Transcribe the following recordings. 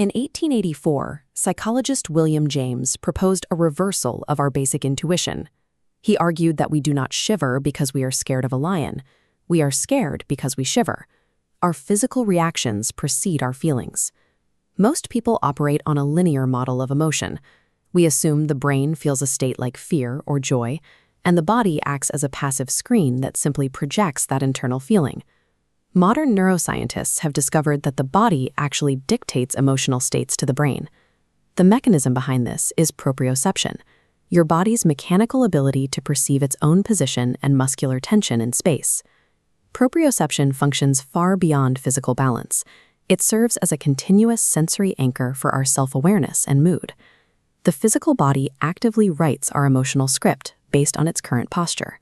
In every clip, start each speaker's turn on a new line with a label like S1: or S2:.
S1: In 1884, psychologist William James proposed a reversal of our basic intuition. He argued that we do not shiver because we are scared of a lion. We are scared because we shiver. Our physical reactions precede our feelings. Most people operate on a linear model of emotion. We assume the brain feels a state like fear or joy, and the body acts as a passive screen that simply projects that internal feeling. Modern neuroscientists have discovered that the body actually dictates emotional states to the brain. The mechanism behind this is proprioception, your body's mechanical ability to perceive its own position and muscular tension in space. Proprioception functions far beyond physical balance. It serves as a continuous sensory anchor for our self-awareness and mood. The physical body actively writes our emotional script based on its current posture.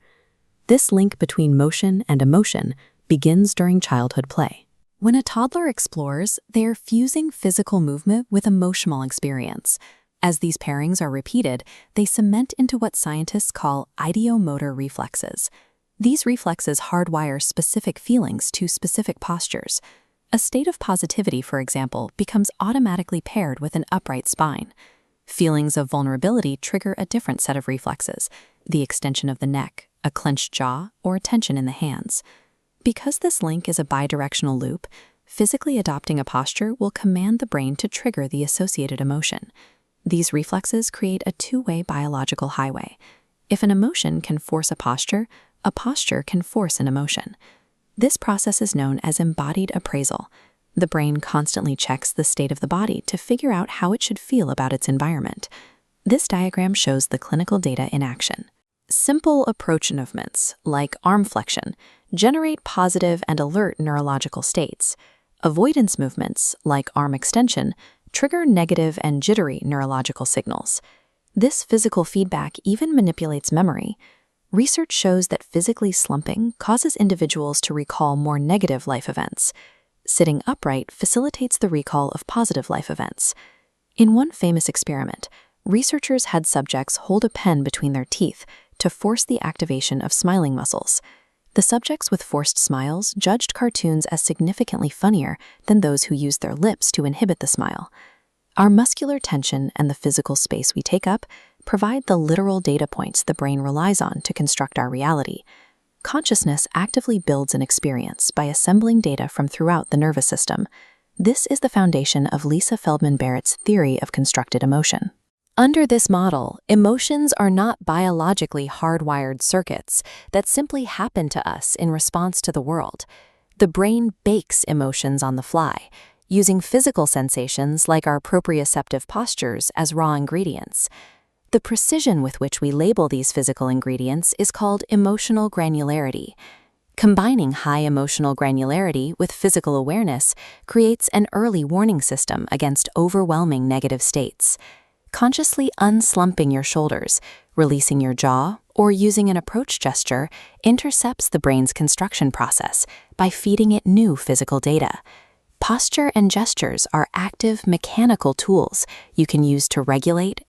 S1: This link between motion and emotion begins during childhood play. When a toddler explores, they are fusing physical movement with emotional experience. As these pairings are repeated, they cement into what scientists call ideomotor reflexes. These reflexes hardwire specific feelings to specific postures. A state of positivity, for example, becomes automatically paired with an upright spine. Feelings of vulnerability trigger a different set of reflexes, the extension of the neck, a clenched jaw, or a tension in the hands. Because this link is a bidirectional loop, physically adopting a posture will command the brain to trigger the associated emotion. These reflexes create a two-way biological highway. If an emotion can force a posture can force an emotion. This process is known as embodied appraisal. The brain constantly checks the state of the body to figure out how it should feel about its environment. This diagram shows the clinical data in action. Simple approach movements, like arm flexion, generate positive and alert neurological states. Avoidance movements, like arm extension, trigger negative and jittery neurological signals. This physical feedback even manipulates memory. Research shows that physically slumping causes individuals to recall more negative life events. Sitting upright facilitates the recall of positive life events. In one famous experiment, researchers had subjects hold a pen between their teeth to force the activation of smiling muscles. The subjects with forced smiles judged cartoons as significantly funnier than those who used their lips to inhibit the smile. Our muscular tension and the physical space we take up provide the literal data points the brain relies on to construct our reality. Consciousness actively builds an experience by assembling data from throughout the nervous system. This is the foundation of Lisa Feldman Barrett's theory of constructed emotion. Under this model, emotions are not biologically hardwired circuits that simply happen to us in response to the world. The brain bakes emotions on the fly, using physical sensations like our proprioceptive postures as raw ingredients. The precision with which we label these physical ingredients is called emotional granularity. Combining high emotional granularity with physical awareness creates an early warning system against overwhelming negative states. Consciously unslumping your shoulders, releasing your jaw, or using an approach gesture intercepts the brain's construction process by feeding it new physical data. Posture and gestures are active mechanical tools you can use to regulate